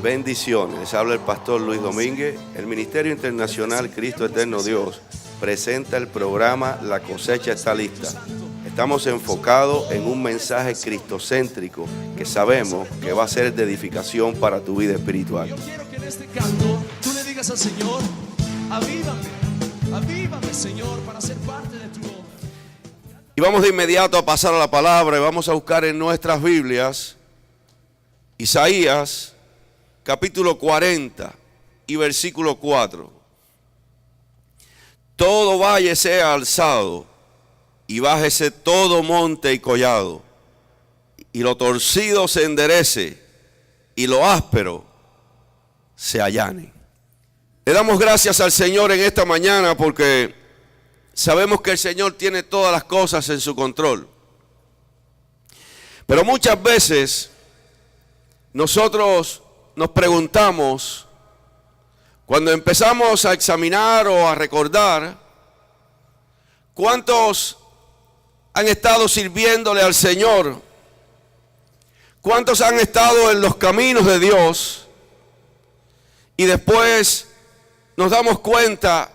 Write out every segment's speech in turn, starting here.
Bendiciones, les habla el pastor Luis Domínguez. El Ministerio Internacional Cristo Eterno Dios presenta el programa La Cosecha Está Lista. Estamos enfocados en un mensaje cristocéntrico que sabemos que va a ser de edificación para tu vida espiritual. Yo quiero que en este canto tú le digas al Señor: avívame, avívame, Señor, para ser parte de tu obra. Y vamos de inmediato a pasar a la palabra y vamos a buscar en nuestras Biblias Isaías capítulo 40 y versículo 4. Todo valle sea alzado y bájese todo monte y collado, y lo torcido se enderece y lo áspero se allane. Le damos gracias al Señor en esta mañana porque sabemos que el Señor tiene todas las cosas en su control. Pero muchas veces nosotros nos preguntamos, cuando empezamos a examinar o a recordar, ¿cuántos han estado sirviéndole al Señor? ¿Cuántos han estado en los caminos de Dios? Y después nos damos cuenta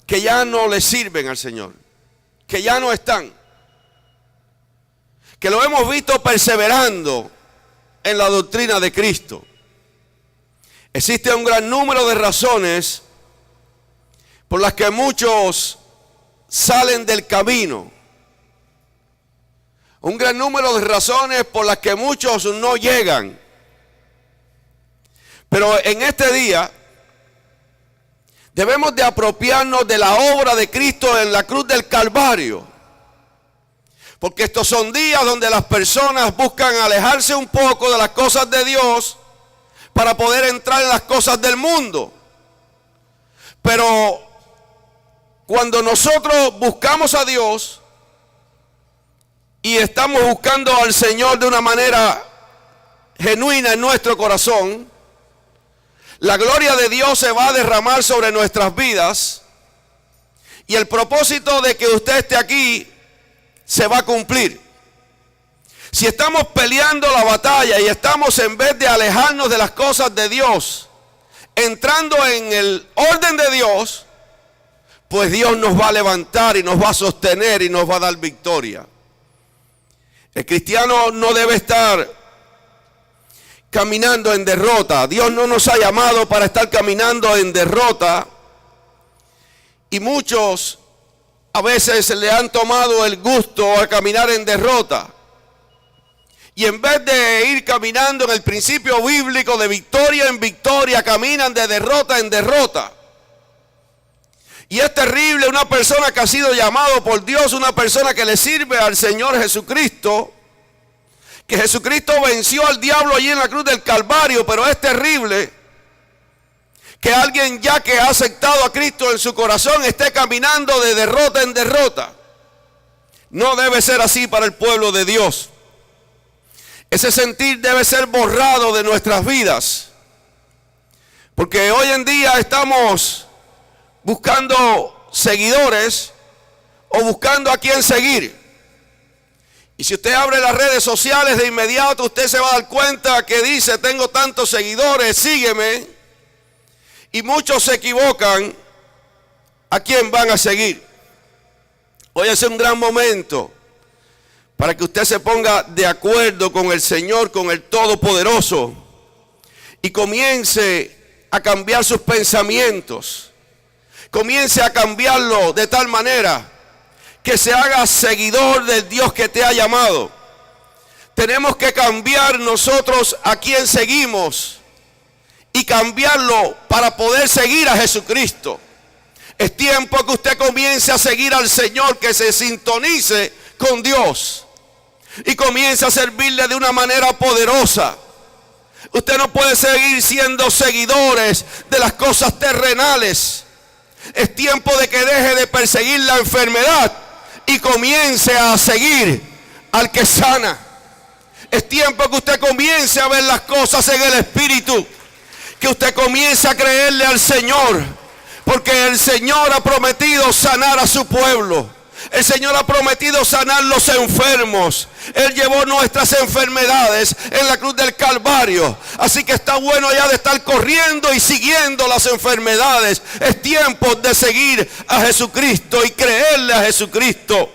que ya no le sirven al Señor, que ya no están, que lo hemos visto perseverando en la doctrina de Cristo. Existe un gran número de razones por las que muchos salen del camino. Un gran número de razones por las que muchos no llegan. Pero en este día debemos de apropiarnos de la obra de Cristo en la cruz del Calvario. Porque estos son días donde las personas buscan alejarse un poco de las cosas de Dios para poder entrar en las cosas del mundo. Pero cuando nosotros buscamos a Dios y estamos buscando al Señor de una manera genuina en nuestro corazón, la gloria de Dios se va a derramar sobre nuestras vidas y el propósito de que usted esté aquí se va a cumplir. Si estamos peleando la batalla y estamos, en vez de alejarnos de las cosas de Dios, entrando en el orden de Dios, pues Dios nos va a levantar y nos va a sostener y nos va a dar victoria. El cristiano no debe estar caminando en derrota. Dios no nos ha llamado para estar caminando en derrota. Y muchos a veces le han tomado el gusto a caminar en derrota. Y en vez de ir caminando en el principio bíblico de victoria en victoria, caminan de derrota en derrota. Y es terrible una persona que ha sido llamado por Dios, una persona que le sirve al Señor Jesucristo, que Jesucristo venció al diablo allí en la cruz del Calvario, pero es terrible que alguien ya que ha aceptado a Cristo en su corazón esté caminando de derrota en derrota. No debe ser así para el pueblo de Dios. Ese sentir debe ser borrado de nuestras vidas. Porque hoy en día estamos buscando seguidores o buscando a quién seguir. Y si usted abre las redes sociales de inmediato, usted se va a dar cuenta que dice: tengo tantos seguidores, sígueme. Y muchos se equivocan a quién van a seguir. Hoy es un gran momento para que usted se ponga de acuerdo con el Señor, con el Todopoderoso, y comience a cambiar sus pensamientos. Comience a cambiarlo de tal manera que se haga seguidor del Dios que te ha llamado. Tenemos que cambiar nosotros a quién seguimos y cambiarlo para poder seguir a Jesucristo. Es tiempo que usted comience a seguir al Señor, que se sintonice con Dios y comience a servirle de una manera poderosa. Usted no puede seguir siendo seguidores de las cosas terrenales. Es tiempo de que deje de perseguir la enfermedad y comience a seguir al que sana. Es tiempo que usted comience a ver las cosas en el Espíritu, que usted comience a creerle al Señor, porque el Señor ha prometido sanar a su pueblo. El Señor ha prometido sanar los enfermos. Él llevó nuestras enfermedades en la cruz del Calvario. Así que está bueno ya de estar corriendo y siguiendo las enfermedades. Es tiempo de seguir a Jesucristo y creerle a Jesucristo.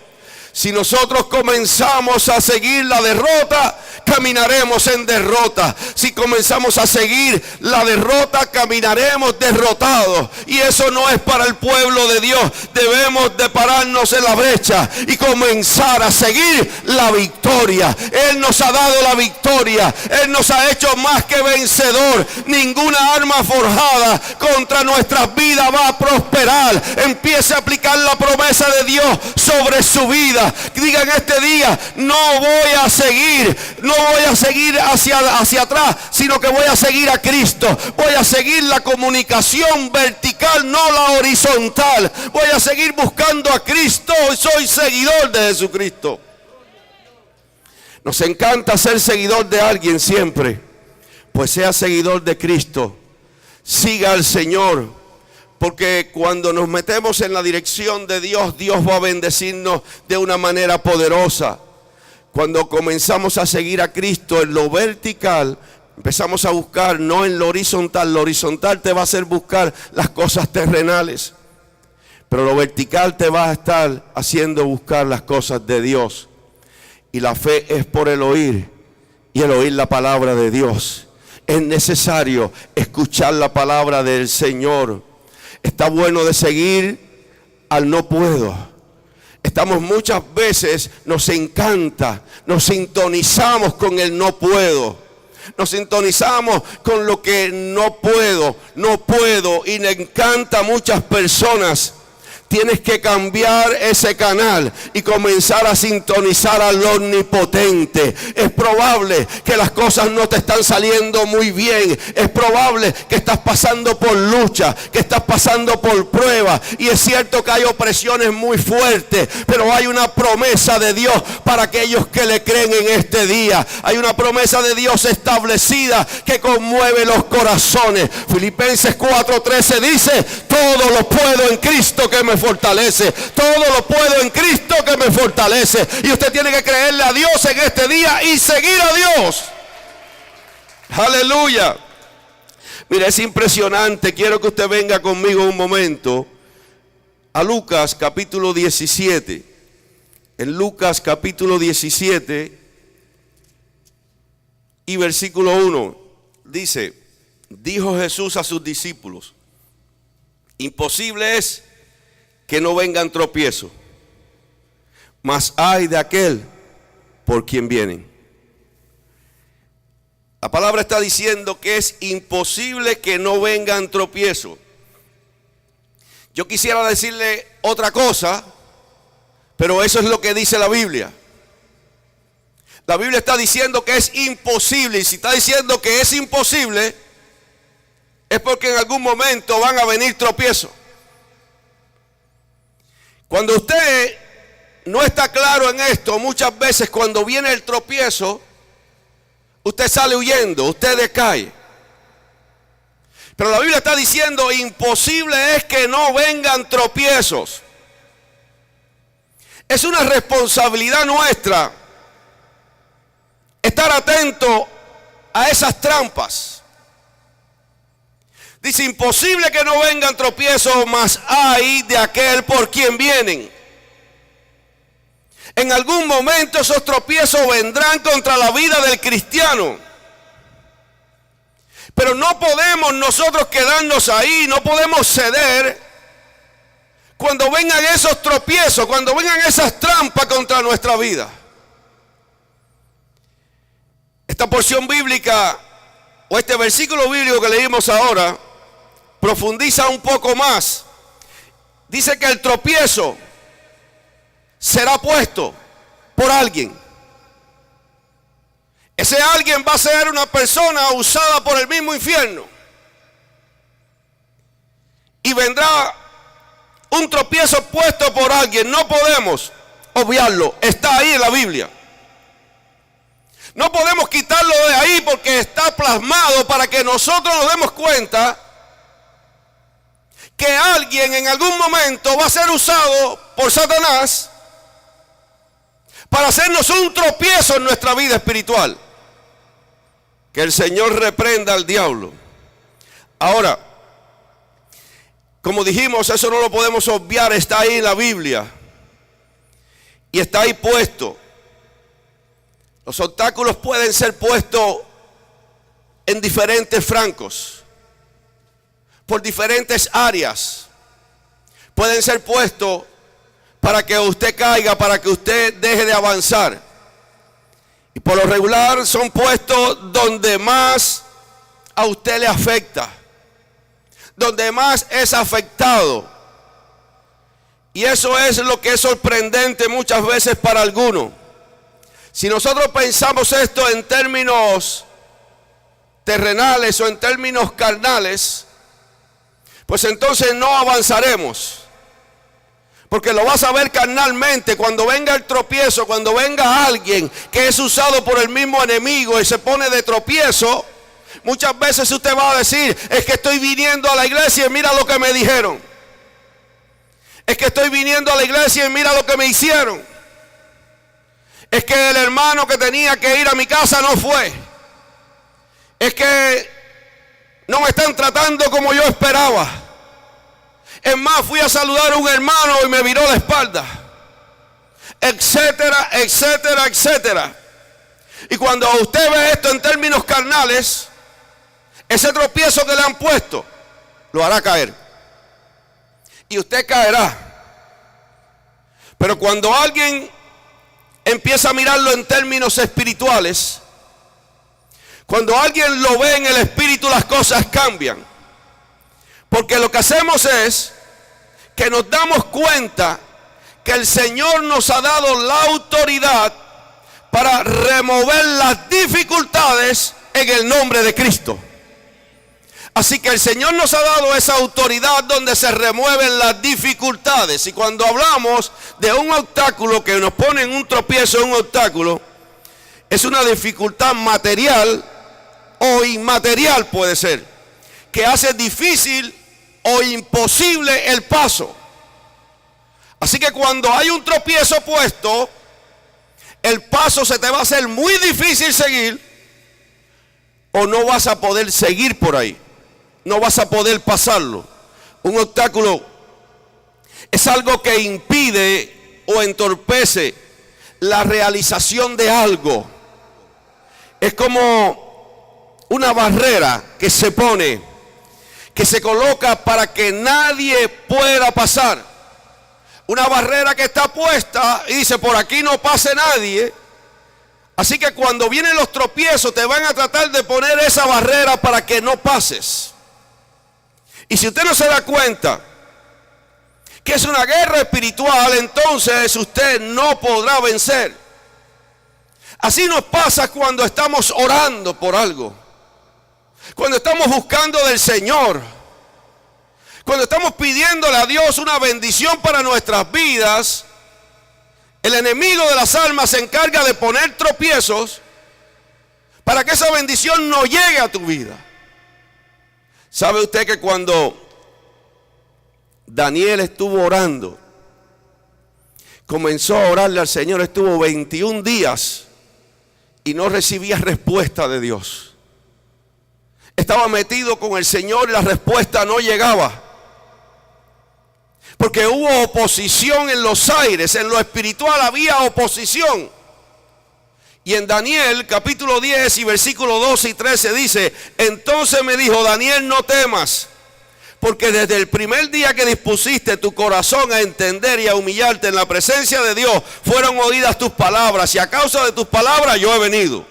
Si nosotros comenzamos a seguir la derrota, caminaremos en derrota. Si comenzamos a seguir la derrota, caminaremos derrotados. Y eso no es para el pueblo de Dios. Debemos de pararnos en la brecha y comenzar a seguir la victoria. Él nos ha dado la victoria. Él nos ha hecho más que vencedor. Ninguna arma forjada contra nuestras vidas va a prosperar. Empiece a aplicar la promesa de Dios sobre su vida. Digan este día: no voy a seguir hacia atrás, sino que voy a seguir a Cristo. Voy a seguir la comunicación vertical, no la horizontal. Voy a seguir buscando a Cristo. Soy seguidor de Jesucristo. Nos encanta ser seguidor de alguien siempre. Pues sea seguidor de Cristo. Siga al Señor. Porque cuando nos metemos en la dirección de Dios, Dios va a bendecirnos de una manera poderosa. Cuando comenzamos a seguir a Cristo en lo vertical, empezamos a buscar, no en lo horizontal. Lo horizontal te va a hacer buscar las cosas terrenales. Pero lo vertical te va a estar haciendo buscar las cosas de Dios. Y la fe es por el oír, y el oír la palabra de Dios. Es necesario escuchar la palabra del Señor. Está bueno de seguir al no puedo. Estamos muchas veces, nos encanta, nos sintonizamos con el no puedo. Nos sintonizamos con lo que no puedo. Y me encanta a muchas personas. Tienes que cambiar ese canal y comenzar a sintonizar al omnipotente. Es probable que las cosas no te están saliendo muy bien. Es probable que estás pasando por lucha, que estás pasando por prueba. Y es cierto que hay opresiones muy fuertes, pero hay una promesa de Dios para aquellos que le creen en este día. Hay una promesa de Dios establecida que conmueve los corazones. Filipenses 4:13 dice: todo lo puedo en Cristo que me fortalece. Todo lo puedo en Cristo que me fortalece. Y usted tiene que creerle a Dios en este día y seguir a Dios. Aleluya. Mira, es impresionante. Quiero que usted venga conmigo un momento a Lucas capítulo 17. En Lucas capítulo 17 y versículo 1 dice: dijo Jesús a sus discípulos: imposible es que no vengan tropiezos, mas ay de aquel por quien vienen. La palabra está diciendo que es imposible que no vengan tropiezos. Yo quisiera decirle otra cosa, pero eso es lo que dice la Biblia. La Biblia está diciendo que es imposible, y si está diciendo que es imposible, es porque en algún momento van a venir tropiezos. Cuando usted no está claro en esto, muchas veces cuando viene el tropiezo, usted sale huyendo, usted decae. Pero la Biblia está diciendo: imposible es que no vengan tropiezos. Es una responsabilidad nuestra estar atento a esas trampas. Dice: imposible que no vengan tropiezos, mas ay de aquel por quien vienen. En algún momento esos tropiezos vendrán contra la vida del cristiano. Pero no podemos nosotros quedarnos ahí, no podemos ceder cuando vengan esos tropiezos, cuando vengan esas trampas contra nuestra vida. Esta porción bíblica, o este versículo bíblico que leímos ahora, profundiza un poco más. Dice que el tropiezo será puesto por alguien. Ese alguien va a ser una persona usada por el mismo infierno. Y vendrá un tropiezo puesto por alguien. No podemos obviarlo. Está ahí en la Biblia. No podemos quitarlo de ahí porque está plasmado para que nosotros nos demos cuenta que alguien en algún momento va a ser usado por Satanás para hacernos un tropiezo en nuestra vida espiritual. Que el Señor reprenda al diablo. Ahora, como dijimos, eso no lo podemos obviar, está ahí en la Biblia. Y está ahí puesto. Los obstáculos pueden ser puestos en diferentes francos, por diferentes áreas. Pueden ser puestos para que usted caiga, para que usted deje de avanzar. Y por lo regular son puestos donde más a usted le afecta, donde más es afectado. Y eso es lo que es sorprendente muchas veces para algunos. Si nosotros pensamos esto en términos terrenales o en términos carnales, pues entonces no avanzaremos. Porque lo vas a ver carnalmente cuando venga el tropiezo, cuando venga alguien que es usado por el mismo enemigo y se pone de tropiezo. Muchas veces usted va a decir, es que estoy viniendo a la iglesia y mira lo que me dijeron. Es que estoy viniendo a la iglesia y mira lo que me hicieron. Es que el hermano que tenía que ir a mi casa no fue. Es que no me están tratando como yo esperaba. Es más, fui a saludar a un hermano y me viró la espalda. Etcétera, etcétera, etcétera. Y cuando usted ve esto en términos carnales, ese tropiezo que le han puesto lo hará caer. Y usted caerá. Pero cuando alguien empieza a mirarlo en términos espirituales, cuando alguien lo ve en el espíritu, las cosas cambian. Porque lo que hacemos es que nos damos cuenta que el Señor nos ha dado la autoridad para remover las dificultades en el nombre de Cristo. Así que el Señor nos ha dado esa autoridad donde se remueven las dificultades. Y cuando hablamos de un obstáculo que nos pone en un tropiezo, un obstáculo, es una dificultad material o inmaterial, puede ser, que hace difícil o imposible el paso. Así que cuando hay un tropiezo puesto, el paso se te va a hacer muy difícil seguir, o no vas a poder seguir por ahí. No vas a poder pasarlo. Un obstáculo es algo que impide o entorpece la realización de algo. Es como una barrera que se pone, que se coloca para que nadie pueda pasar. Una barrera que está puesta y dice, por aquí no pase nadie. Así que cuando vienen los tropiezos te van a tratar de poner esa barrera para que no pases. Y si usted no se da cuenta que es una guerra espiritual, entonces usted no podrá vencer. Así nos pasa cuando estamos orando por algo, cuando estamos buscando del Señor, cuando estamos pidiéndole a Dios una bendición para nuestras vidas. El enemigo de las almas se encarga de poner tropiezos para que esa bendición no llegue a tu vida. ¿Sabe usted que cuando Daniel estuvo orando, comenzó a orarle al Señor, estuvo 21 días y no recibía respuesta de Dios? Estaba metido con el Señor y la respuesta no llegaba. Porque hubo oposición en los aires, en lo espiritual había oposición. Y en Daniel capítulo 10 y versículo 12 y 13 dice, entonces me dijo, Daniel, no temas, porque desde el primer día que dispusiste tu corazón a entender y a humillarte en la presencia de Dios, fueron oídas tus palabras, y a causa de tus palabras yo he venido.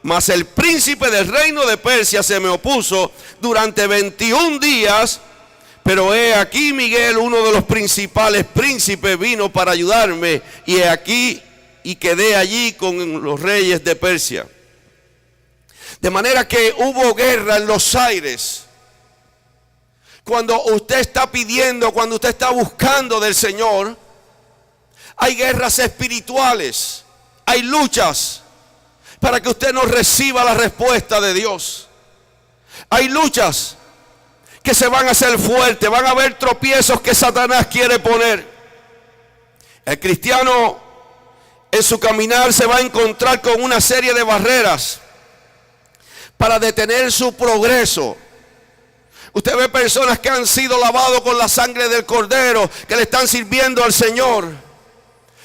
Mas el príncipe del reino de Persia se me opuso durante 21 días, pero he aquí Miguel, uno de los principales príncipes, vino para ayudarme, y he aquí y quedé allí con los reyes de Persia. De manera que hubo guerra en los aires. Cuando usted está pidiendo, cuando usted está buscando del Señor, hay guerras espirituales, hay luchas para que usted no reciba la respuesta de Dios. Hay luchas que se van a hacer fuertes, van a haber tropiezos que Satanás quiere poner. El cristiano en su caminar se va a encontrar con una serie de barreras para detener su progreso. Usted ve personas que han sido lavados con la sangre del Cordero, que le están sirviendo al Señor,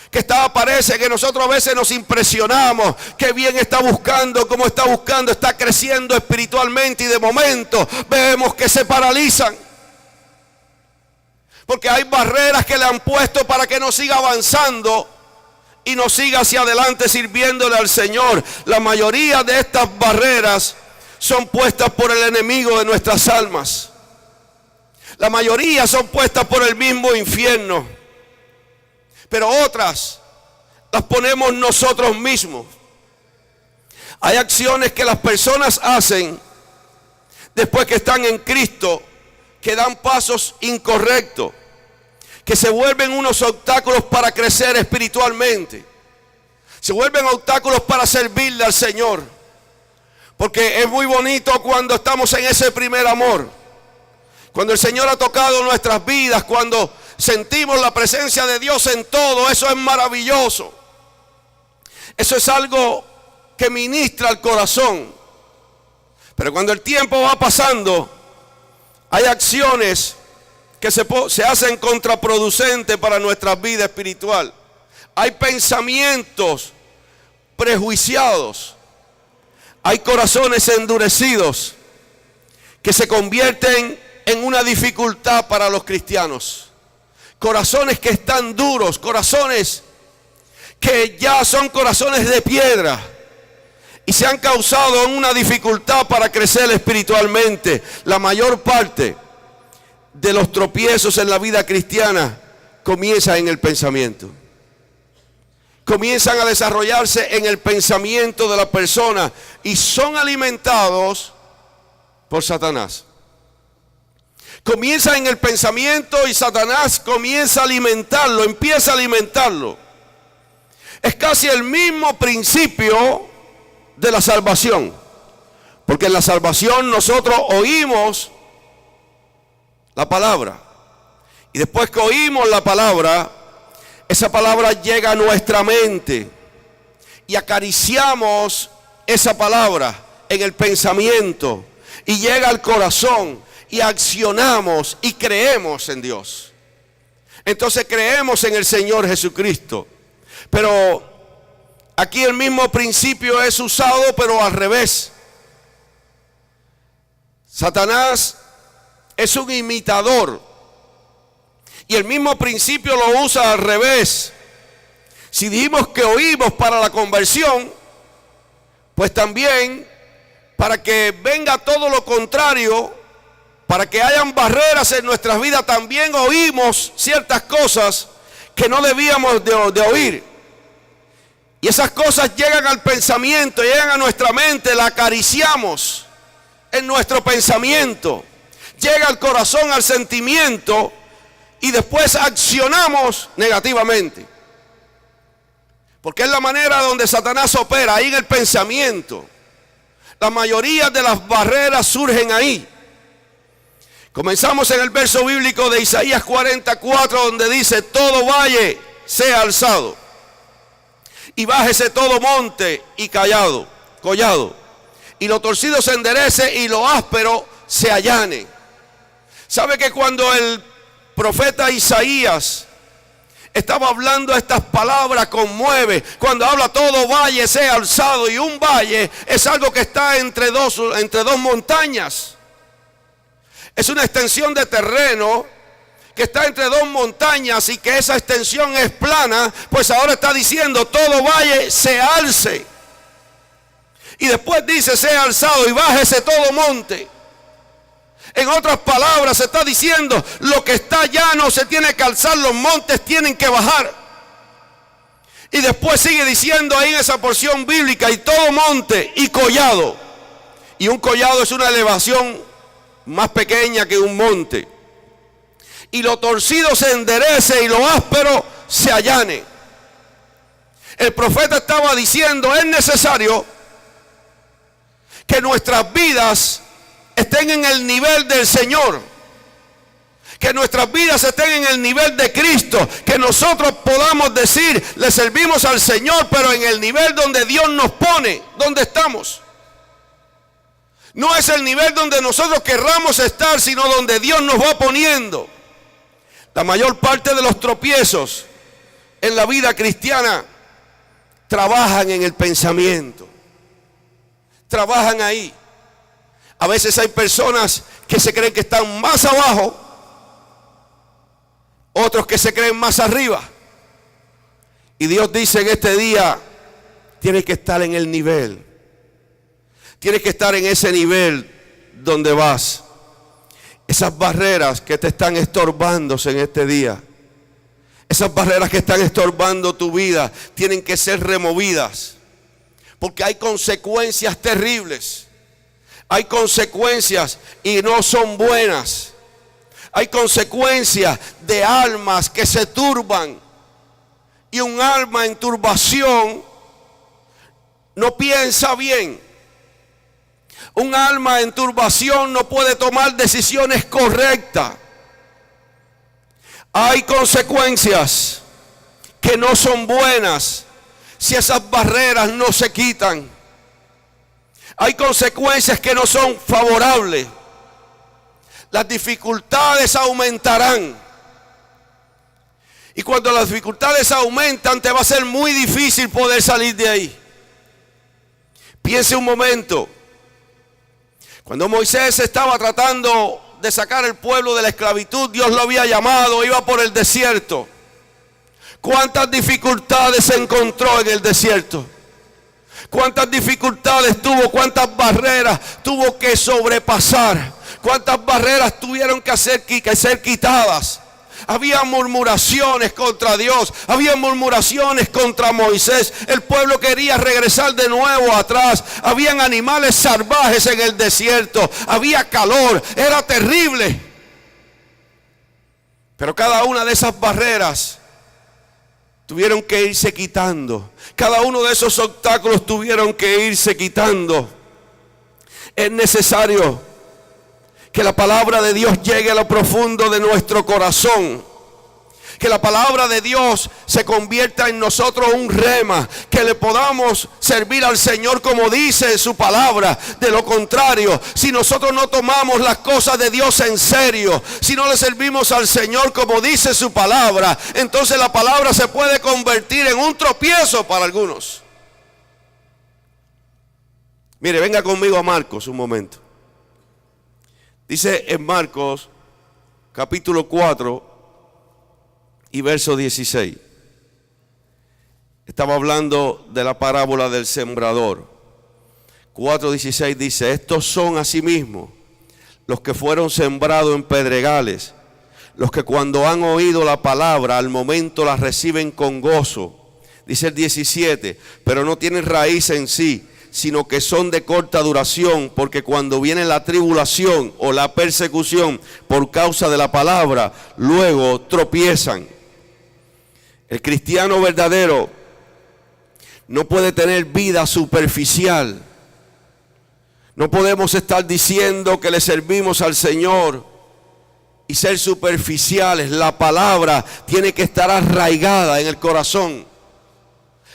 que parece que nosotros a veces nos impresionamos, qué bien está buscando, cómo está buscando, está creciendo espiritualmente, y de momento vemos que se paralizan. Porque hay barreras que le han puesto para que no siga avanzando y no siga hacia adelante sirviéndole al Señor. La mayoría de estas barreras son puestas por el enemigo de nuestras almas. La mayoría son puestas por el mismo infierno. Pero otras las ponemos nosotros mismos. Hay acciones que las personas hacen después que están en Cristo, que dan pasos incorrectos, que se vuelven unos obstáculos para crecer espiritualmente. Se vuelven obstáculos para servirle al Señor. Porque es muy bonito cuando estamos en ese primer amor, cuando el Señor ha tocado nuestras vidas, cuando sentimos la presencia de Dios en todo. Eso es maravilloso. Eso es algo que ministra al corazón. Pero cuando el tiempo va pasando, hay acciones que se hacen contraproducentes para nuestra vida espiritual. Hay pensamientos prejuiciados. Hay corazones endurecidos que se convierten en una dificultad para los cristianos. Corazones que están duros, corazones que ya son corazones de piedra y se han causado una dificultad para crecer espiritualmente. La mayor parte de los tropiezos en la vida cristiana comienza en el pensamiento. Comienzan a desarrollarse en el pensamiento de la persona y son alimentados por Satanás. Comienza en el pensamiento y Satanás comienza a alimentarlo, empieza a alimentarlo. Es casi el mismo principio de la salvación. Porque en la salvación nosotros oímos la palabra. Y después que oímos la palabra, esa palabra llega a nuestra mente. Y acariciamos esa palabra en el pensamiento. Y llega al corazón. Y accionamos y creemos en Dios. Entonces creemos en el Señor Jesucristo. Pero aquí el mismo principio es usado, pero al revés. Satanás es un imitador. Y el mismo principio lo usa al revés. Si dijimos que oímos para la conversión, pues también para que venga todo lo contrario, para que hayan barreras en nuestras vidas, también oímos ciertas cosas que no debíamos de oír. Y esas cosas llegan al pensamiento, llegan a nuestra mente, la acariciamos en nuestro pensamiento. Llega al corazón, al sentimiento, y después accionamos negativamente. Porque es la manera donde Satanás opera, ahí en el pensamiento. La mayoría de las barreras surgen ahí. Comenzamos en el verso bíblico de Isaías 44, donde dice: todo valle sea alzado, y bájese todo monte y collado, y lo torcido se enderece y lo áspero se allane. ¿Sabe que cuando el profeta Isaías estaba hablando estas palabras, conmueve? Cuando habla todo valle sea alzado, y un valle es algo que está entre dos montañas. Es una extensión de terreno que está entre dos montañas, y que esa extensión es plana. Pues ahora está diciendo todo valle se alce, y después dice sea alzado y bájese todo monte. En otras palabras, se está diciendo lo que está llano se tiene que alzar, los montes tienen que bajar. Y después sigue diciendo ahí en esa porción bíblica: y todo monte y collado. Y un collado es una elevación más pequeña que un monte. Y lo torcido se enderece y lo áspero se allane. El profeta estaba diciendo: es necesario que nuestras vidas estén en el nivel del Señor, Que nuestras vidas estén en el nivel de Cristo. Que nosotros podamos decir, le servimos al Señor, pero en el nivel donde Dios nos pone, donde estamos. No es el nivel donde nosotros querramos estar, sino donde Dios nos va poniendo. La mayor parte de los tropiezos en la vida cristiana trabajan en el pensamiento. Trabajan ahí. A veces hay personas que se creen que están más abajo, otros que se creen más arriba. Y Dios dice en este día, tienes que estar en el nivel. Tienes que estar en ese nivel donde vas. Esas barreras que te están estorbándose en este día, esas barreras que están estorbando tu vida, tienen que ser removidas. Porque hay consecuencias terribles. Hay consecuencias y no son buenas. Hay consecuencias de almas que se turban. Y un alma en turbación no piensa bien. Un alma en turbación no puede tomar decisiones correctas. Hay consecuencias que no son buenas si esas barreras no se quitan. Hay consecuencias que no son favorables. Las dificultades aumentarán. Y cuando las dificultades aumentan, te va a ser muy difícil poder salir de ahí. Piense un momento. Cuando Moisés estaba tratando de sacar el pueblo de la esclavitud, Dios lo había llamado, iba por el desierto. ¿Cuántas dificultades se encontró en el desierto? ¿Cuántas dificultades tuvo? ¿Cuántas barreras tuvo que sobrepasar? ¿Cuántas barreras tuvieron que ser quitadas? Había murmuraciones contra Dios, había murmuraciones contra Moisés. El pueblo quería regresar de nuevo atrás. Habían animales salvajes en el desierto, había calor, era terrible. Pero cada una de esas barreras tuvieron que irse quitando. Cada uno de esos obstáculos tuvieron que irse quitando. Es necesario que la palabra de Dios llegue a lo profundo de nuestro corazón. Que la palabra de Dios se convierta en nosotros un rema. Que le podamos servir al Señor como dice su palabra. De lo contrario, si nosotros no tomamos las cosas de Dios en serio, si no le servimos al Señor como dice su palabra, entonces la palabra se puede convertir en un tropiezo para algunos. Mire, venga conmigo a Marcos un momento. Dice en Marcos capítulo 4 y verso 16. Estaba hablando de la parábola del sembrador. 4:16 dice: estos son asimismo los que fueron sembrados en pedregales, los que cuando han oído la palabra al momento la reciben con gozo. Dice el 17: pero no tienen raíz en sí, sino que son de corta duración, porque cuando viene la tribulación o la persecución por causa de la palabra, luego tropiezan. El cristiano verdadero no puede tener vida superficial. No podemos estar diciendo que le servimos al Señor y ser superficiales. La palabra tiene que estar arraigada en el corazón.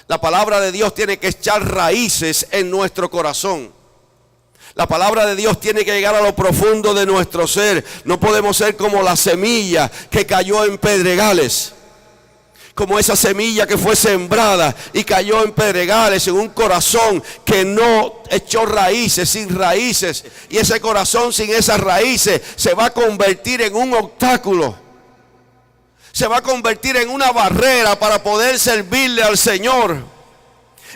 La palabra de Dios tiene que echar raíces en nuestro corazón. La palabra de Dios tiene que llegar a lo profundo de nuestro ser. No podemos ser como la semilla que cayó en pedregales. Como esa semilla que fue sembrada y cayó en pedregales, en un corazón que no echó raíces, sin raíces. Y ese corazón sin esas raíces se va a convertir en un obstáculo. Se va a convertir en una barrera para poder servirle al Señor.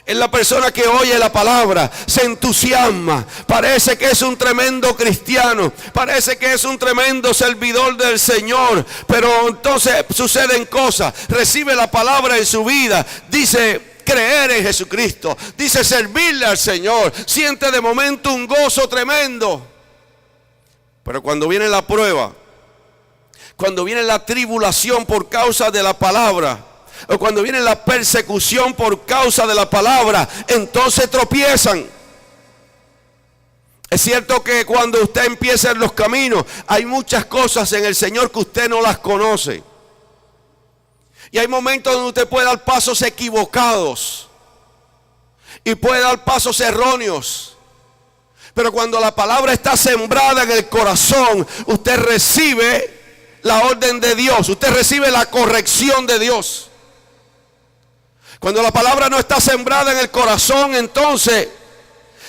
Es la persona que oye la palabra, se entusiasma, parece que es un tremendo cristiano, parece que es un tremendo servidor del Señor, pero entonces suceden cosas. Recibe la palabra en su vida, dice creer en Jesucristo, dice servirle al Señor, siente de momento un gozo tremendo, pero cuando viene la prueba, cuando viene la tribulación por causa de la palabra, o cuando viene la persecución por causa de la palabra, entonces tropiezan. Es cierto que cuando usted empieza en los caminos, hay muchas cosas en el Señor que usted no las conoce. Y hay momentos donde usted puede dar pasos equivocados y puede dar pasos erróneos. Pero cuando la palabra está sembrada en el corazón, usted recibe la orden de Dios, usted recibe la corrección de Dios. Cuando la palabra no está sembrada en el corazón, entonces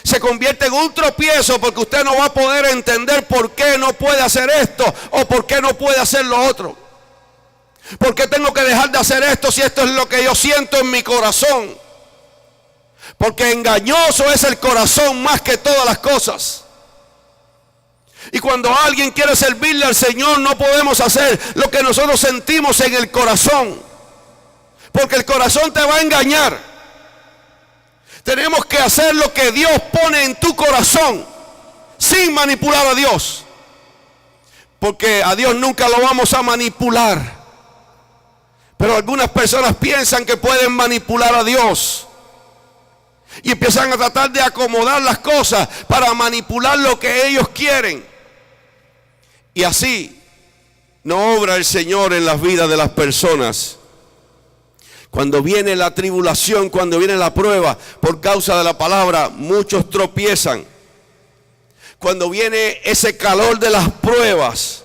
se convierte en un tropiezo, porque usted no va a poder entender por qué no puede hacer esto o por qué no puede hacer lo otro. ¿Por qué tengo que dejar de hacer esto si esto es lo que yo siento en mi corazón? Porque engañoso es el corazón más que todas las cosas. Y cuando alguien quiere servirle al Señor, no podemos hacer lo que nosotros sentimos en el corazón, porque el corazón te va a engañar. Tenemos que hacer lo que Dios pone en tu corazón, sin manipular a Dios, porque a Dios nunca lo vamos a manipular. Pero algunas personas piensan que pueden manipular a Dios y empiezan a tratar de acomodar las cosas para manipular lo que ellos quieren. Y así no obra el Señor en las vidas de las personas. Cuando viene la tribulación, cuando viene la prueba, por causa de la palabra, muchos tropiezan. Cuando viene ese calor de las pruebas,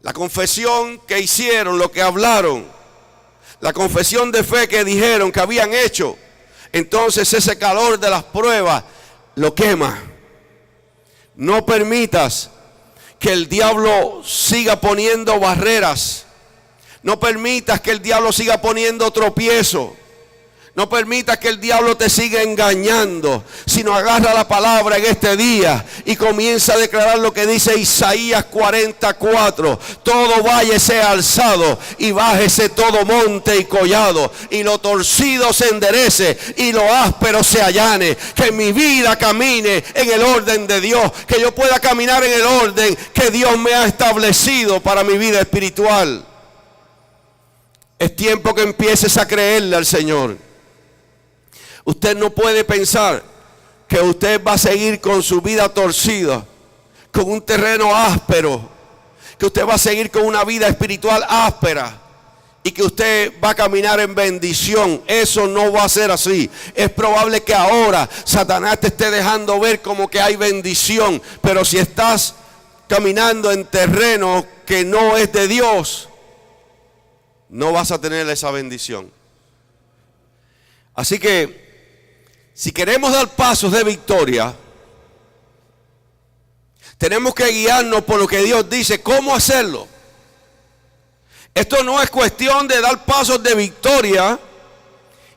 la confesión que hicieron, lo que hablaron, la confesión de fe que dijeron que habían hecho, entonces ese calor de las pruebas lo quema. No permitas que el diablo siga poniendo barreras. No permitas que el diablo siga poniendo tropiezo. No permitas que el diablo te siga engañando, sino agarra la palabra en este día y comienza a declarar lo que dice Isaías 44. Todo valle sea alzado y bájese todo monte y collado, y lo torcido se enderece y lo áspero se allane. Que mi vida camine en el orden de Dios, que yo pueda caminar en el orden que Dios me ha establecido para mi vida espiritual. Es tiempo que empieces a creerle al Señor. Usted no puede pensar que usted va a seguir con su vida torcida, con un terreno áspero, que usted va a seguir con una vida espiritual áspera y que usted va a caminar en bendición. Eso no va a ser así. Es probable que ahora Satanás te esté dejando ver como que hay bendición, pero si estás caminando en terreno que no es de Dios, no vas a tener esa bendición. Así que si queremos dar pasos de victoria, tenemos que guiarnos por lo que Dios dice, cómo hacerlo. Esto no es cuestión de dar pasos de victoria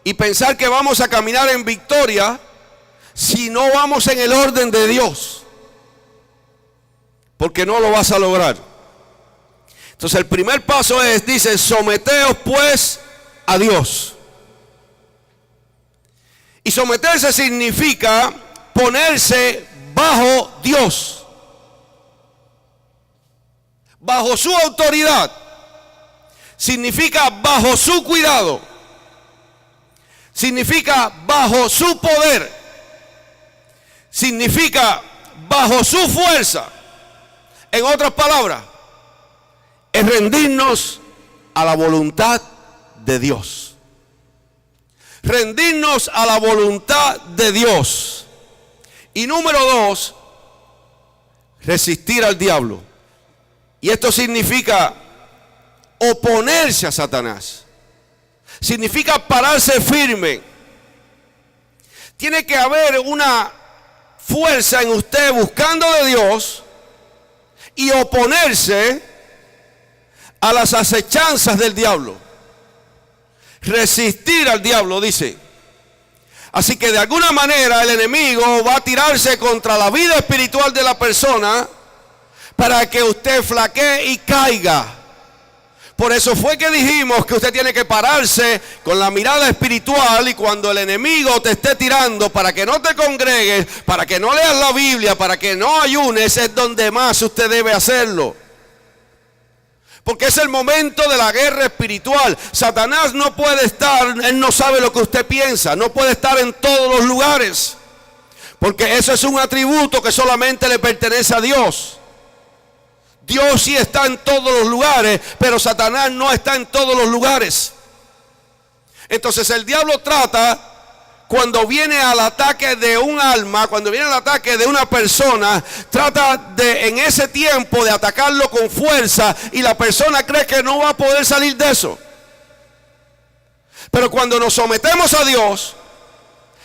y pensar que vamos a caminar en victoria si no vamos en el orden de Dios, porque no lo vas a lograr. Entonces el primer paso es, dice, someteos pues a Dios. Y someterse significa ponerse bajo Dios, bajo su autoridad. Significa bajo su cuidado. Significa bajo su poder. Significa bajo su fuerza. En otras palabras, es rendirnos a la voluntad de Dios. Rendirnos a la voluntad de Dios. Y número 2, resistir al diablo. Y esto significa oponerse a Satanás. Significa pararse firme. Tiene que haber una fuerza en usted buscando de Dios y oponerse a las acechanzas del diablo. Resistir al diablo, dice. Así que de alguna manera el enemigo va a tirarse contra la vida espiritual de la persona para que usted flaquee y caiga. Por eso fue que dijimos que usted tiene que pararse con la mirada espiritual, y cuando el enemigo te esté tirando para que no te congregues, para que no leas la Biblia, para que no ayunes, es donde más usted debe hacerlo. Porque es el momento de la guerra espiritual. Satanás no puede estar, él no sabe lo que usted piensa, no puede estar en todos los lugares. Porque eso es un atributo que solamente le pertenece a Dios. Dios sí está en todos los lugares, pero Satanás no está en todos los lugares. Entonces el diablo trata, cuando viene al ataque de un alma, cuando viene al ataque de una persona, trata de en ese tiempo de atacarlo con fuerza, y la persona cree que no va a poder salir de eso. Pero cuando nos sometemos a Dios,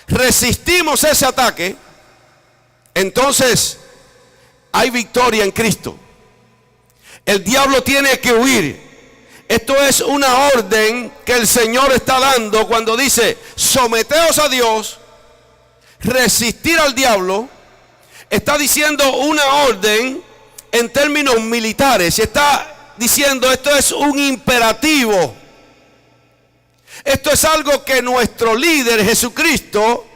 resistimos ese ataque, entonces hay victoria en Cristo. El diablo tiene que huir. Esto es una orden que el Señor está dando cuando dice: someteos a Dios, resistir al diablo. Está diciendo una orden en términos militares. Y está diciendo, esto es un imperativo. Esto es algo que nuestro líder Jesucristo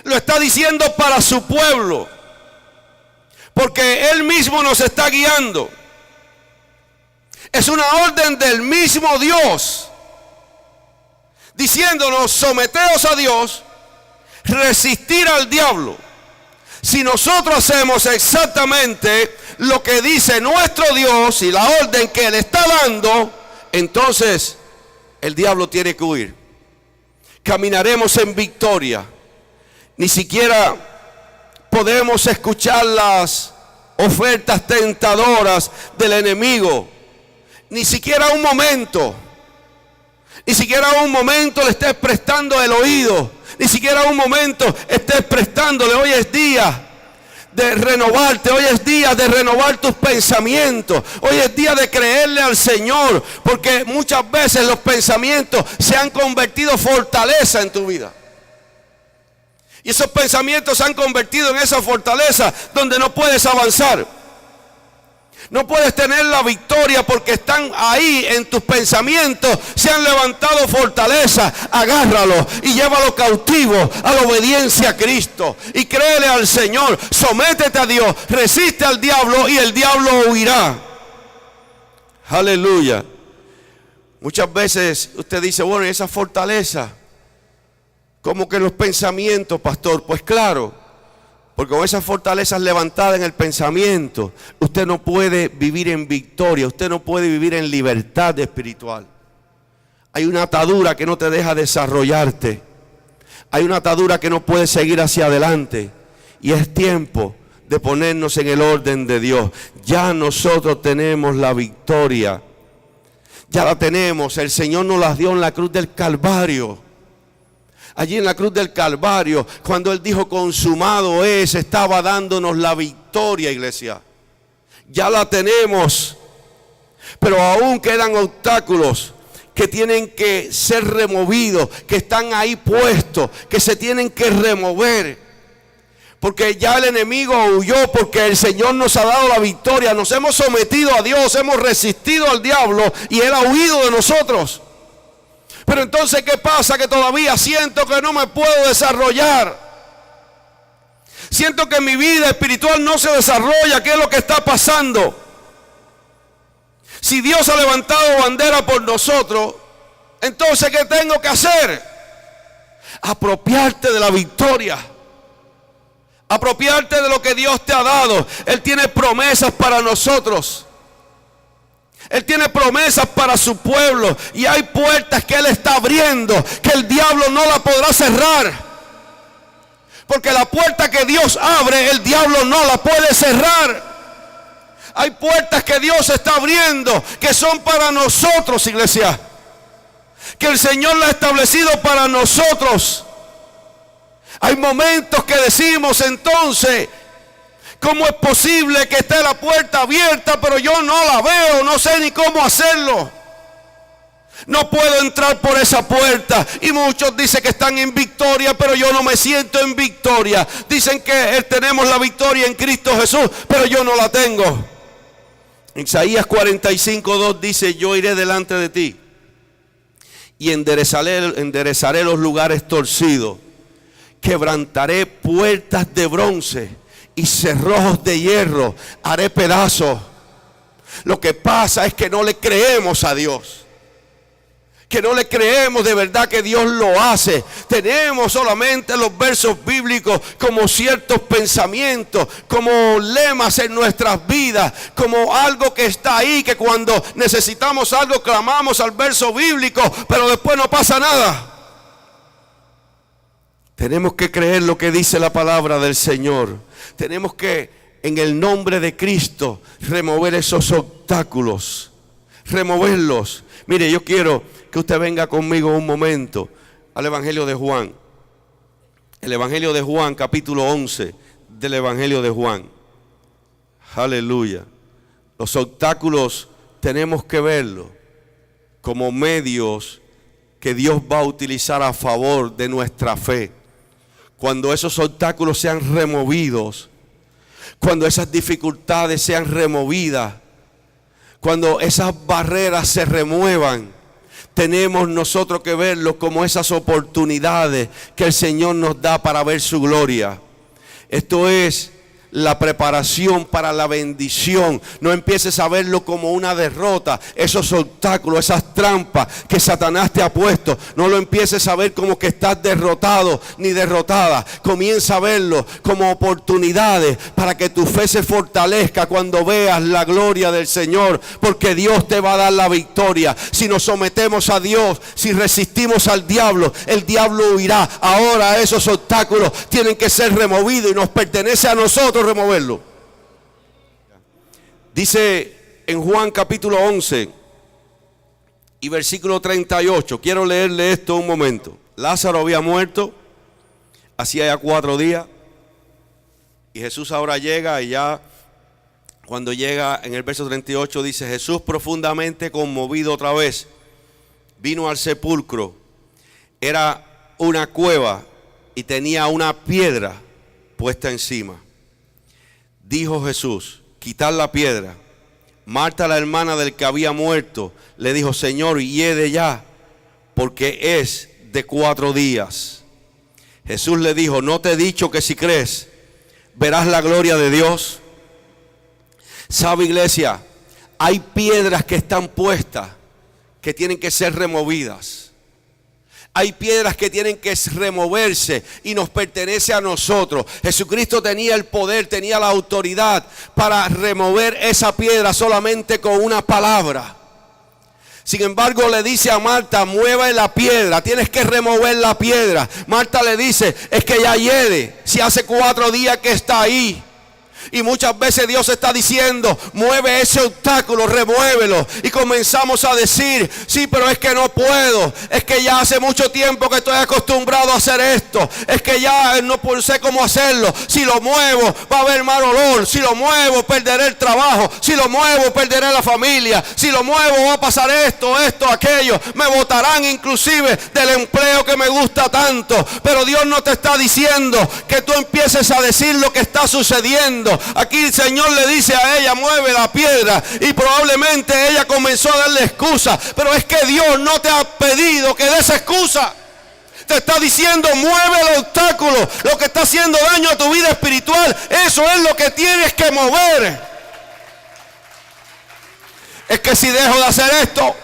lo está diciendo para su pueblo, porque Él mismo nos está guiando. Es una orden del mismo Dios, diciéndonos: someteos a Dios, resistir al diablo. Si nosotros hacemos exactamente lo que dice nuestro Dios y la orden que Él está dando, entonces el diablo tiene que huir. Caminaremos en victoria. Ni siquiera podemos escuchar las ofertas tentadoras del enemigo. Ni siquiera un momento le estés prestando el oído. Ni siquiera un momento estés prestándole. Hoy es día de renovarte. Hoy es día de renovar tus pensamientos. Hoy es día de creerle al Señor, porque muchas veces los pensamientos se han convertido en fortaleza en tu vida. Y esos pensamientos se han convertido en esa fortaleza donde no puedes avanzar. No puedes tener la victoria porque están ahí en tus pensamientos. Se han levantado fortaleza. Agárralo y llévalo cautivo a la obediencia a Cristo. Y créele al Señor. Sométete a Dios. Resiste al diablo y el diablo huirá. Aleluya. Muchas veces usted dice: bueno, ¿y esa fortaleza? ¿Cómo que los pensamientos, pastor? Pues claro. Porque con esas fortalezas levantadas en el pensamiento, usted no puede vivir en victoria, usted no puede vivir en libertad espiritual. Hay una atadura que no te deja desarrollarte. Hay una atadura que no puede seguir hacia adelante. Y es tiempo de ponernos en el orden de Dios. Ya nosotros tenemos la victoria. Ya la tenemos. El Señor nos la dio en la cruz del Calvario. Allí en la cruz del Calvario, cuando Él dijo: consumado es, estaba dándonos la victoria, iglesia. Ya la tenemos. Pero aún quedan obstáculos que tienen que ser removidos, que están ahí puestos, que se tienen que remover. Porque ya el enemigo huyó, porque el Señor nos ha dado la victoria. Nos hemos sometido a Dios, hemos resistido al diablo y Él ha huido de nosotros. Pero entonces, ¿qué pasa? Que todavía siento que no me puedo desarrollar. Siento que mi vida espiritual no se desarrolla. ¿Qué es lo que está pasando? Si Dios ha levantado bandera por nosotros, entonces ¿qué tengo que hacer? Apropiarte de la victoria. Apropiarte de lo que Dios te ha dado. Él tiene promesas para nosotros. Él tiene promesas para su pueblo. Y hay puertas que Él está abriendo, que el diablo no la podrá cerrar. Porque la puerta que Dios abre, el diablo no la puede cerrar. Hay puertas que Dios está abriendo, que son para nosotros, iglesia. Que el Señor la ha establecido para nosotros. Hay momentos que decimos entonces: ¿cómo es posible que esté la puerta abierta, pero yo no la veo, no sé ni cómo hacerlo? No puedo entrar por esa puerta. Y muchos dicen que están en victoria, pero yo no me siento en victoria. Dicen que tenemos la victoria en Cristo Jesús, pero yo no la tengo. Isaías 45:2 dice: yo iré delante de ti y enderezaré los lugares torcidos. Quebrantaré puertas de bronce y cerrojos de hierro haré pedazos. Lo que pasa es que no le creemos a Dios. que no le creemos de verdad que Dios lo hace. Tenemos solamente los versos bíblicos como ciertos pensamientos, como lemas en nuestras vidas, como algo que está ahí, que cuando necesitamos algo clamamos al verso bíblico, pero después no pasa nada. Tenemos que creer lo que dice la palabra del Señor. Tenemos que, en el nombre de Cristo, remover esos obstáculos, removerlos. Mire, yo quiero que usted venga conmigo un momento al Evangelio de Juan. El Evangelio de Juan, capítulo 11 del Evangelio de Juan. Aleluya. Los obstáculos tenemos que verlos como medios que Dios va a utilizar a favor de nuestra fe. Cuando esos obstáculos sean removidos, cuando esas dificultades sean removidas, cuando esas barreras se remuevan, tenemos nosotros que verlo como esas oportunidades que el Señor nos da para ver su gloria. Esto es la preparación para la bendición. No empieces a verlo como una derrota. Esos obstáculos, esas trampas que Satanás te ha puesto, no lo empieces a ver como que estás derrotado ni derrotada. Comienza a verlo como oportunidades para que tu fe se fortalezca cuando veas la gloria del Señor, porque Dios te va a dar la victoria. Si nos sometemos a Dios, si resistimos al diablo, el diablo huirá. Ahora esos obstáculos tienen que ser removidos y nos pertenece a nosotros removerlo. Dice en Juan capítulo 11 y versículo 38. Quiero leerle esto un momento. Lázaro había muerto hacía ya 4 días y Jesús ahora llega, y ya cuando llega en el verso 38 dice: Jesús, profundamente conmovido otra vez, vino al sepulcro. Era una cueva y tenía una piedra puesta encima. Dijo Jesús: quitad la piedra. Marta, la hermana del que había muerto, le dijo: Señor, hiede ya, porque es de 4 días. Jesús le dijo: ¿no te he dicho que si crees, verás la gloria de Dios? ¿Sabe, iglesia? Hay piedras que están puestas que tienen que ser removidas. Hay piedras que tienen que removerse y nos pertenece a nosotros. Jesucristo tenía el poder, tenía la autoridad para remover esa piedra solamente con una palabra. Sin embargo, le dice a Marta: mueve la piedra, tienes que remover la piedra. Marta le dice: es que ya hiede, si hace 4 días que está ahí. Y muchas veces Dios está diciendo: mueve ese obstáculo, remuévelo. Y comenzamos a decir: sí, pero es que no puedo. Es que ya hace mucho tiempo que estoy acostumbrado a hacer esto. Es que ya no sé cómo hacerlo. Si lo muevo va a haber mal olor. Si lo muevo perderé el trabajo. Si lo muevo perderé la familia. Si lo muevo va a pasar esto, aquello. Me botarán inclusive del empleo que me gusta tanto. Pero Dios no te está diciendo que tú empieces a decir lo que está sucediendo. Aquí el Señor le dice a ella: mueve la piedra. Y probablemente ella comenzó a darle excusa, pero es que Dios no te ha pedido que des excusa. Te está diciendo: mueve el obstáculo, lo que está haciendo daño a tu vida espiritual. Eso es lo que tienes que mover. Es que si dejo de hacer esto,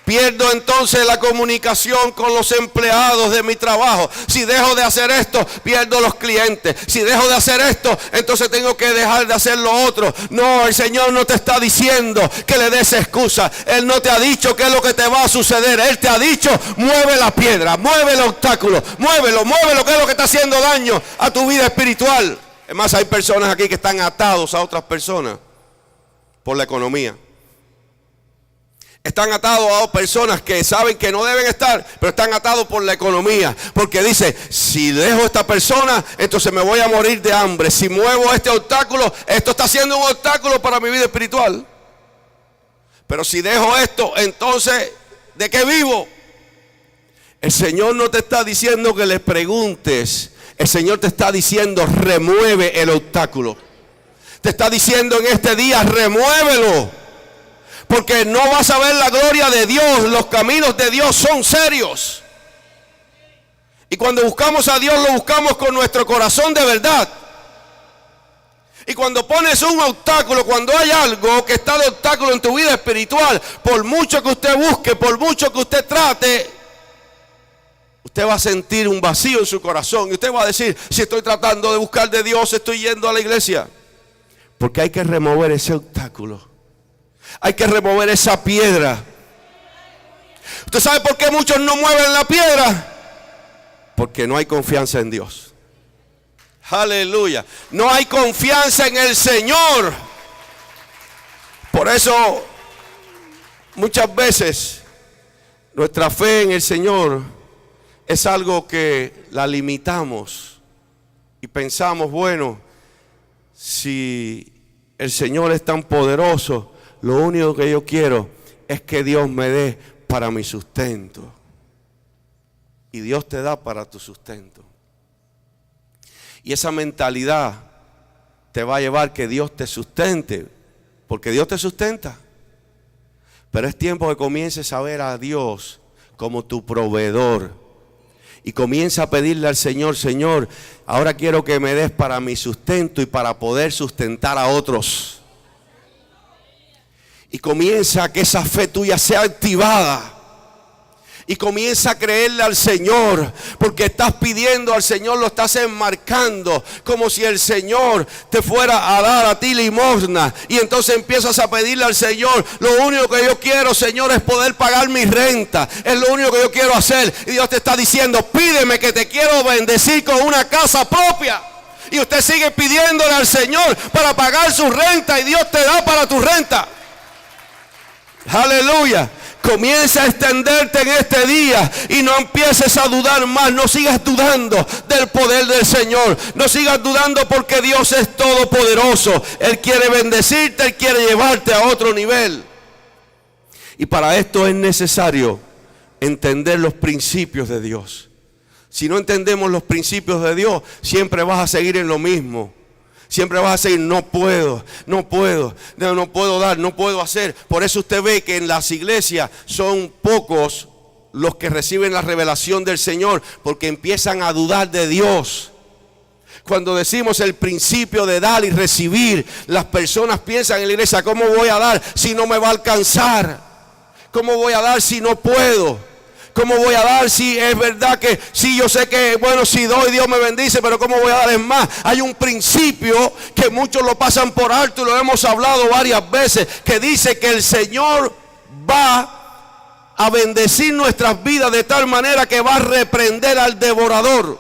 pierdo entonces la comunicación con los empleados de mi trabajo. Si dejo de hacer esto, pierdo los clientes. Si dejo de hacer esto, entonces tengo que dejar de hacer lo otro. No, el Señor no te está diciendo que le des excusa. Él no te ha dicho qué es lo que te va a suceder. Él te ha dicho: mueve la piedra, mueve el obstáculo, muévelo, que es lo que está haciendo daño a tu vida espiritual. Es más, hay personas aquí que están atados a otras personas por la economía. Están atados a personas que saben que no deben estar, pero están atados por la economía. Porque dice: si dejo a esta persona, entonces me voy a morir de hambre. Si muevo este obstáculo, esto está siendo un obstáculo para mi vida espiritual. Pero si dejo esto, entonces, ¿de qué vivo? El Señor no te está diciendo que le preguntes. El Señor te está diciendo: remueve el obstáculo. Te está diciendo en este día: remuévelo. Porque no vas a ver la gloria de Dios. Los caminos de Dios son serios. Y cuando buscamos a Dios, lo buscamos con nuestro corazón de verdad. Y cuando pones un obstáculo, cuando hay algo que está de obstáculo en tu vida espiritual, por mucho que usted busque, por mucho que usted trate, usted va a sentir un vacío en su corazón. Y usted va a decir, si estoy tratando de buscar de Dios, estoy yendo a la iglesia. Porque hay que remover ese obstáculo. Hay que remover esa piedra. ¿Usted sabe por qué muchos no mueven la piedra? Porque no hay confianza en Dios. Aleluya. No hay confianza en el Señor. Por eso muchas veces nuestra fe en el Señor es algo que la limitamos y pensamos, bueno, si el Señor es tan poderoso, lo único que yo quiero es que Dios me dé para mi sustento. Y Dios te da para tu sustento. Y esa mentalidad te va a llevar que Dios te sustente, porque Dios te sustenta. Pero es tiempo que comiences a ver a Dios como tu proveedor. Y comienza a pedirle al Señor, Señor, ahora quiero que me des para mi sustento y para poder sustentar a otros. Y comienza a que esa fe tuya sea activada. Y comienza a creerle al Señor, porque estás pidiendo al Señor, lo estás enmarcando, como si el Señor te fuera a dar a ti limosna. Y entonces empiezas a pedirle al Señor, lo único que yo quiero, Señor, es poder pagar mi renta. Es lo único que yo quiero hacer. Y Dios te está diciendo, pídeme que te quiero bendecir con una casa propia. Y usted sigue pidiéndole al Señor para pagar su renta, y Dios te da para tu renta. Aleluya. Comienza a extenderte en este día y no empieces a dudar más. No sigas dudando del poder del Señor. No sigas dudando, porque Dios es todopoderoso. Él quiere bendecirte, Él quiere llevarte a otro nivel. Y para esto es necesario entender los principios de Dios. Si no entendemos los principios de Dios, siempre vas a seguir en lo mismo. Siempre vas a decir, no puedo dar, no puedo hacer. Por eso usted ve que en las iglesias son pocos los que reciben la revelación del Señor, porque empiezan a dudar de Dios. Cuando decimos el principio de dar y recibir, las personas piensan en la iglesia, ¿cómo voy a dar si no me va a alcanzar? ¿Cómo voy a dar si no puedo? ¿Cómo voy a dar si es verdad que sí, yo sé que, bueno, si doy Dios me bendice, pero cómo voy a dar? Es más, hay un principio que muchos lo pasan por alto y lo hemos hablado varias veces, que dice que el Señor va a bendecir nuestras vidas de tal manera que va a reprender al devorador.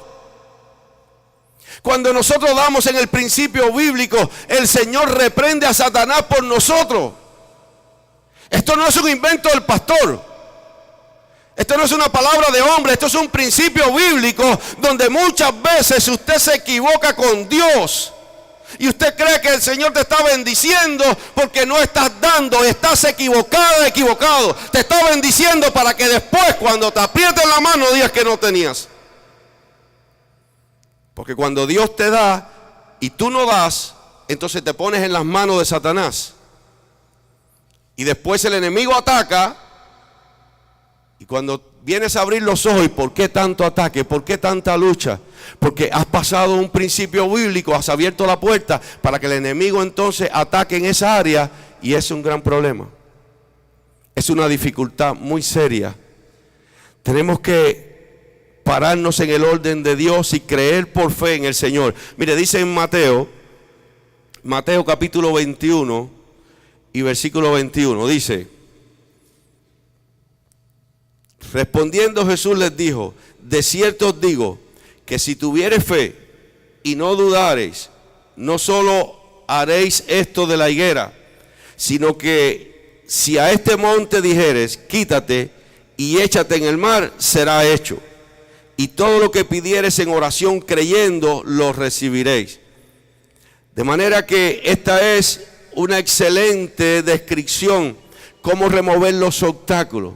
Cuando nosotros damos en el principio bíblico, el Señor reprende a Satanás por nosotros. Esto no es un invento del pastor. Esto no es una palabra de hombre, esto es un principio bíblico donde muchas veces usted se equivoca con Dios. Y usted cree que el Señor te está bendiciendo porque no estás dando, estás equivocado. Te está bendiciendo para que después, cuando te aprieten la mano, digas que no tenías. Porque cuando Dios te da y tú no das, entonces te pones en las manos de Satanás. Y después el enemigo ataca. Y cuando vienes a abrir los ojos, ¿y por qué tanto ataque? ¿Por qué tanta lucha? Porque has pasado un principio bíblico, has abierto la puerta para que el enemigo entonces ataque en esa área, y es un gran problema. Es una dificultad muy seria. Tenemos que pararnos en el orden de Dios y creer por fe en el Señor. Mire, dice en Mateo capítulo 21 y versículo 21, dice: respondiendo Jesús les dijo, de cierto os digo, que si tuviereis fe y no dudareis, no solo haréis esto de la higuera, sino que si a este monte dijeres, quítate y échate en el mar, será hecho. Y todo lo que pidiereis en oración creyendo, lo recibiréis. De manera que esta es una excelente descripción, cómo remover los obstáculos.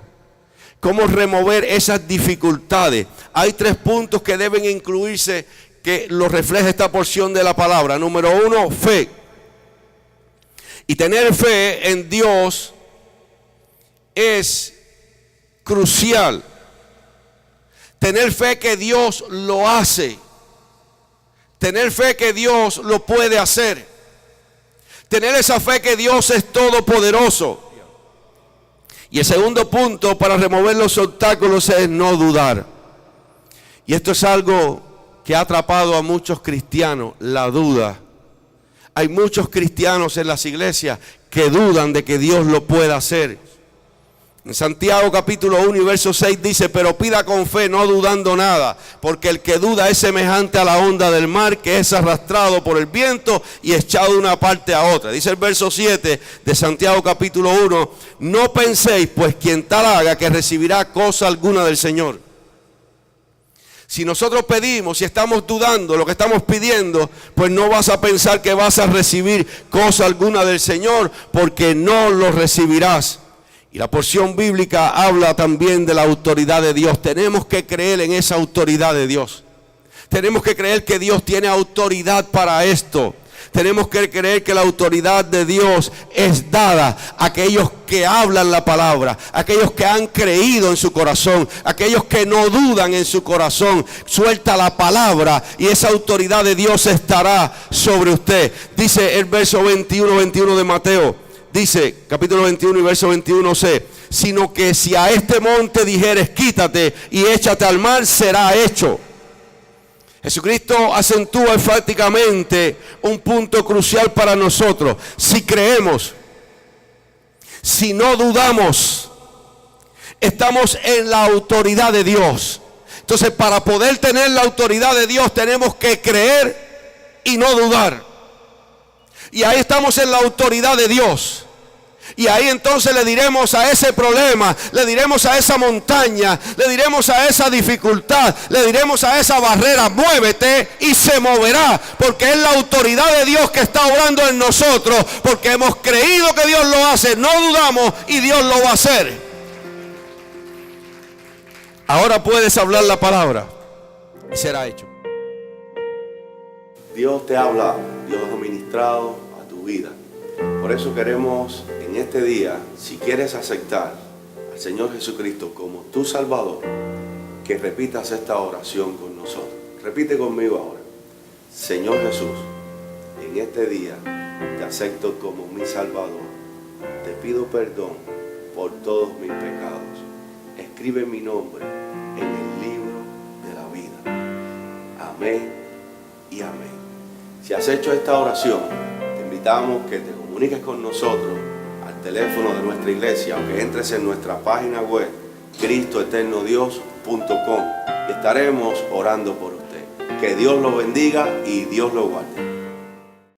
Cómo remover esas dificultades. Hay 3 puntos que deben incluirse, que lo refleja esta porción de la palabra. Número 1, fe. Y tener fe en Dios es crucial. Tener fe que Dios lo hace. Tener fe que Dios lo puede hacer. Tener esa fe que Dios es todopoderoso. Y el segundo punto para remover los obstáculos es no dudar. Y esto es algo que ha atrapado a muchos cristianos, la duda. Hay muchos cristianos en las iglesias que dudan de que Dios lo pueda hacer. En Santiago capítulo 1 y verso 6 dice: pero pida con fe, no dudando nada, porque el que duda es semejante a la onda del mar, que es arrastrado por el viento y echado de una parte a otra. Dice el verso 7 de Santiago capítulo 1: no penséis pues quien tal haga que recibirá cosa alguna del Señor. Si nosotros pedimos y estamos dudando lo que estamos pidiendo, pues no vas a pensar que vas a recibir cosa alguna del Señor, porque no lo recibirás. Y la porción bíblica habla también de la autoridad de Dios. Tenemos que creer en esa autoridad de Dios. Tenemos que creer que Dios tiene autoridad para esto. Tenemos que creer que la autoridad de Dios es dada a aquellos que hablan la palabra, a aquellos que han creído en su corazón, a aquellos que no dudan en su corazón. Suelta la palabra y esa autoridad de Dios estará sobre usted. Dice el verso 21 de Mateo. Dice, capítulo 21 y verso 21c: sino que si a este monte dijeres quítate y échate al mar, será hecho. Jesucristo acentúa enfáticamente un punto crucial para nosotros. Si creemos, si no dudamos, estamos en la autoridad de Dios. Entonces, para poder tener la autoridad de Dios, tenemos que creer y no dudar. Y ahí estamos en la autoridad de Dios. Y ahí entonces le diremos a ese problema, le diremos a esa montaña, le diremos a esa dificultad, le diremos a esa barrera: muévete, y se moverá, porque es la autoridad de Dios que está obrando en nosotros, porque hemos creído que Dios lo hace, no dudamos y Dios lo va a hacer. Ahora puedes hablar la palabra y será hecho. Dios te habla, Dios ha ministrado a tu vida. Por eso queremos en este día, si quieres aceptar al Señor Jesucristo como tu Salvador, que repitas esta oración con nosotros. Repite conmigo ahora: Señor Jesús, en este día te acepto como mi Salvador. Te pido perdón por todos mis pecados. Escribe mi nombre en el libro de la vida. Amén y amén. Si has hecho esta oración, te invitamos que te comuniques con nosotros al teléfono de nuestra iglesia o que entres en nuestra página web cristoeternodios.com y estaremos orando por usted. Que Dios lo bendiga y Dios lo guarde.